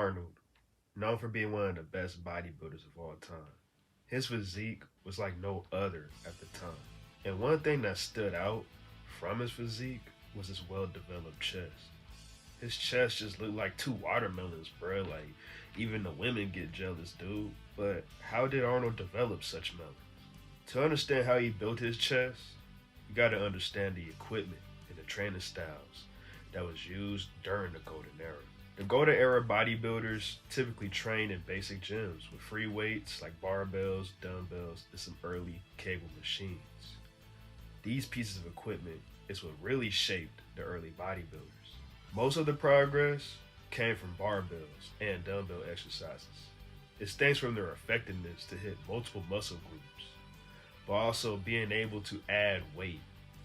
Arnold, known for being one of the best bodybuilders of all time. His physique was like no other at the time. And one thing that stood out from his physique was his well developed chest. His chest just looked like two watermelons, bruh. Like, even the women get jealous, dude. But how did Arnold develop such melons? To understand how he built his chest, you gotta understand the equipment and the training styles that was used during the Golden Era. The Golden Era bodybuilders typically trained in basic gyms with free weights like barbells, dumbbells, and some early cable machines. These pieces of equipment is what really shaped the early bodybuilders. Most of the progress came from barbells and dumbbell exercises. It stems from their effectiveness to hit multiple muscle groups, but also being able to add weight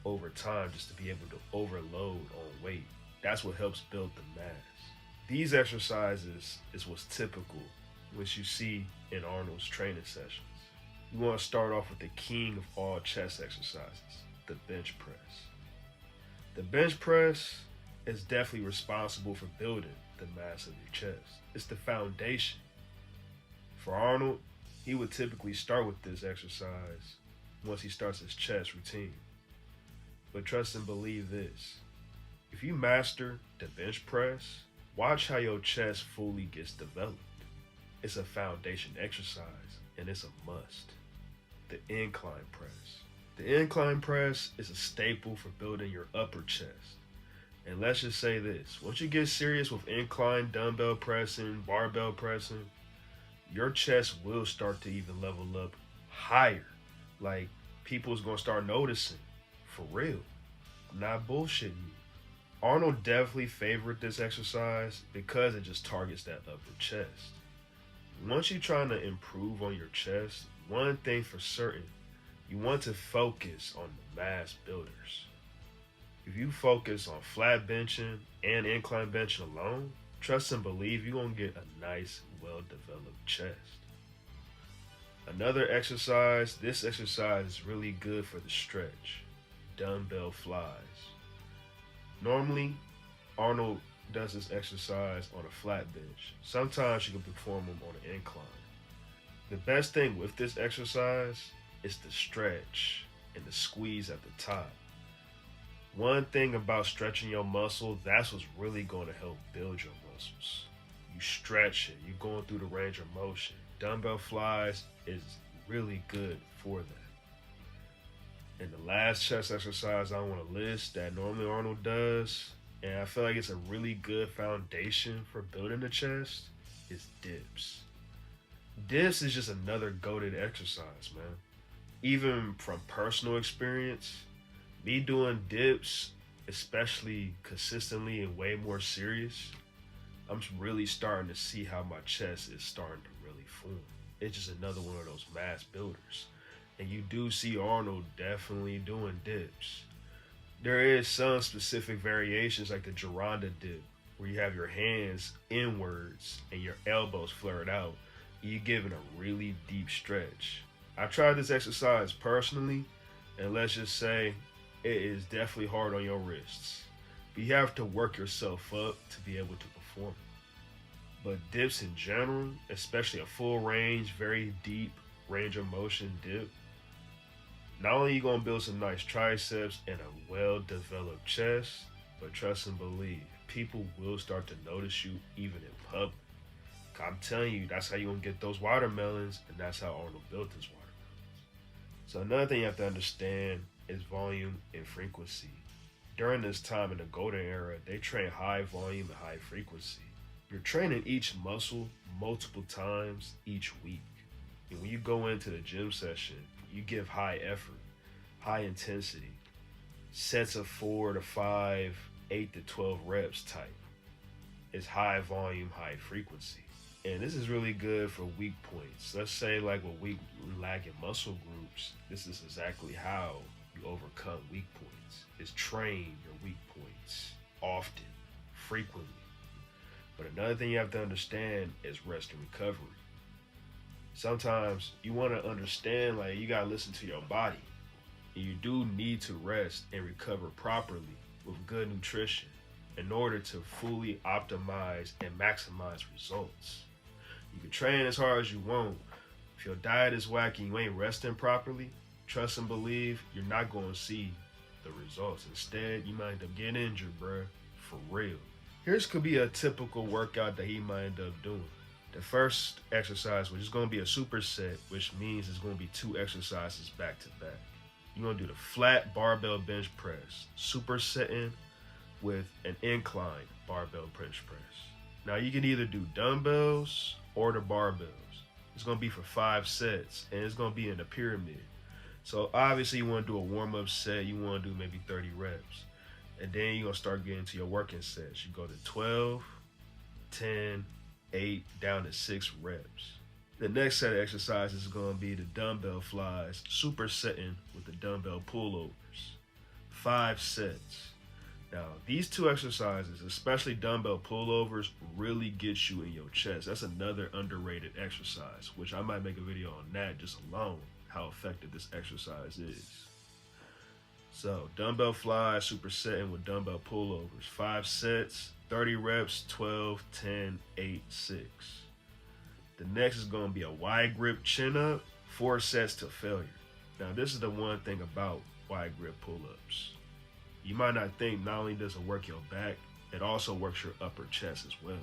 over time just to be able to overload on weight. That's what helps build the mass. These exercises is what's typical, which you see in Arnold's training sessions. You want to start off with the king of all chest exercises, the bench press. The bench press is definitely responsible for building the mass of your chest. It's the foundation. For Arnold, he would typically start with this exercise once he starts his chest routine. But trust and believe this. If you master the bench press, watch how your chest fully gets developed. It's a foundation exercise, and it's a must. The incline press. The incline press is a staple for building your upper chest. And let's just say this, once you get serious with incline dumbbell pressing, barbell pressing, your chest will start to even level up higher. Like, people's gonna start noticing, for real. I'm not bullshitting you. Arnold definitely favored this exercise because it just targets that upper chest. Once you're trying to improve on your chest, one thing for certain, you want to focus on the mass builders. If you focus on flat benching and incline benching alone, trust and believe you're going to get a nice, well-developed chest. Another exercise, this exercise is really good for the stretch, dumbbell flies. Normally, Arnold does this exercise on a flat bench. Sometimes you can perform them on an incline. The best thing with this exercise is the stretch and the squeeze at the top. One thing about stretching your muscle, that's what's really going to help build your muscles. You stretch it, you're going through the range of motion. Dumbbell flies is really good for that. And the last chest exercise I want to list that normally Arnold does, and I feel like it's a really good foundation for building the chest, is dips. Dips is just another goated exercise, man. Even from personal experience, me doing dips, especially consistently and way more serious, I'm really starting to see how my chest is starting to really form. It's just another one of those mass builders. And you do see Arnold definitely doing dips. There is some specific variations like the Gironda dip, where you have your hands inwards and your elbows flared out. You're giving a really deep stretch. I tried this exercise personally, and let's just say it is definitely hard on your wrists. But you have to work yourself up to be able to perform it. But dips in general, especially a full range, very deep range of motion dip, not only are you going to build some nice triceps and a well-developed chest, but trust and believe, people will start to notice you even in public. I'm telling you, that's how you're going to get those watermelons, and that's how Arnold built his watermelons. So another thing you have to understand is volume and frequency. During this time in the Golden Era, they train high volume and high frequency. You're training each muscle multiple times each week. And when you go into the gym session, you give high effort, high intensity, sets of 4 to 5, 8 to 12 reps type. It's high volume, high frequency. And this is really good for weak points. Let's say like with weak lacking muscle groups, this is exactly how you overcome weak points. Is train your weak points often, frequently. But another thing you have to understand is rest and recovery. Sometimes you want to understand, like, you got to listen to your body. And you do need to rest and recover properly with good nutrition. in order to fully optimize and maximize results. You can train as hard as you want. If your diet is wacky and you ain't resting properly, trust and believe you're not going to see the results. Instead, you might end up getting injured, bruh, for real. Here's could be a typical workout that he might end up doing. The first exercise, which is going to be a superset, which means it's going to be 2 exercises back to back. You're going to do the flat barbell bench press, supersetting with an incline barbell bench press. Now you can either do dumbbells or the barbells. It's going to be for 5 sets, and it's going to be in a pyramid. So obviously you want to do a warm-up set. You want to do maybe 30 reps. And then you're going to start getting to your working sets. You go to 12, 10, 8, down to 6 reps. The next set of exercises is going to be the dumbbell flies, supersetting with the dumbbell pullovers. 5 sets. Now, these 2 exercises, especially dumbbell pullovers, really get you in your chest. That's another underrated exercise, which I might make a video on that just alone, how effective this exercise is. So, dumbbell flies, supersetting with dumbbell pullovers. 5 sets, 30 reps, 12, 10, 8, 6. The next is going to be a wide grip chin up, 4 sets to failure. Now, this is the one thing about wide grip pull-ups. You might not think not only does it work your back, it also works your upper chest as well.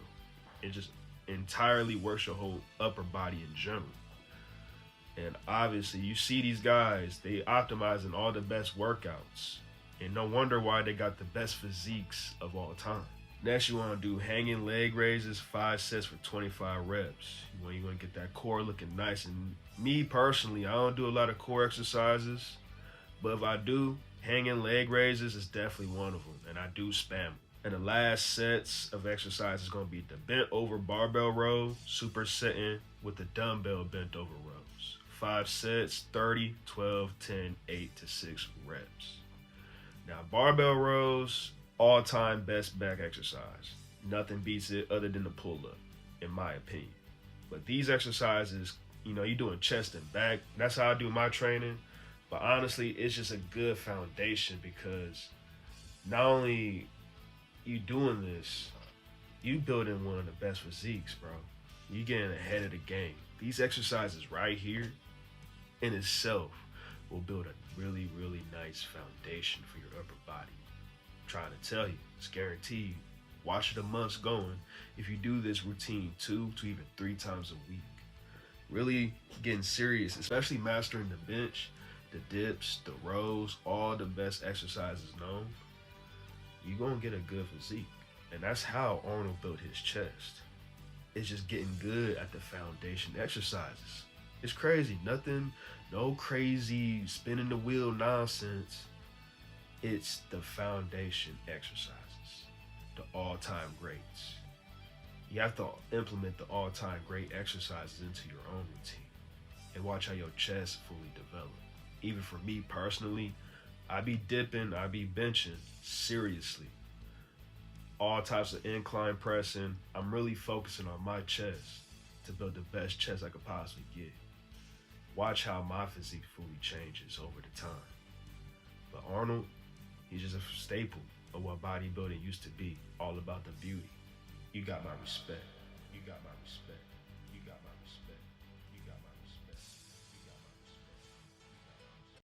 It just entirely works your whole upper body in general. And obviously, you see these guys, they optimizing all the best workouts. And no wonder why they got the best physiques of all time. Next, you want to do hanging leg raises, 5 sets for 25 reps. You want to get that core looking nice. And me personally, I don't do a lot of core exercises. But if I do, hanging leg raises is definitely one of them. And I do spam them. And the last sets of exercise is going to be the bent over barbell row, supersetting with the dumbbell bent over rows. 5 sets, 30, 12, 10, 8 to 6 reps. Now, barbell rows, all-time best back exercise. Nothing beats it other than the pull-up, in my opinion. But these exercises, you're doing chest and back. That's how I do my training. But honestly, it's just a good foundation because not only you doing this, you building one of the best physiques, bro. You getting ahead of the game. These exercises right here in itself will build a really, really nice foundation for your upper body. I'm trying to tell you, it's guaranteed. Watch the months going if you do this routine 2 to even 3 times a week. Really getting serious, especially mastering the bench, the dips, the rows, all the best exercises known. You're going to get a good physique. And that's how Arnold built his chest. It's just getting good at the foundation exercises. It's crazy. Nothing, no crazy spinning the wheel nonsense. It's the foundation exercises, the all-time greats. You have to implement the all-time great exercises into your own routine and watch how your chest fully develop. Even for me personally, I be dipping, I be benching, seriously. All types of incline pressing. I'm really focusing on my chest to build the best chest I could possibly get. Watch how my physique fully changes over the time. But Arnold, he's just a staple of what bodybuilding used to be, all about the beauty. You got my respect. You got my respect.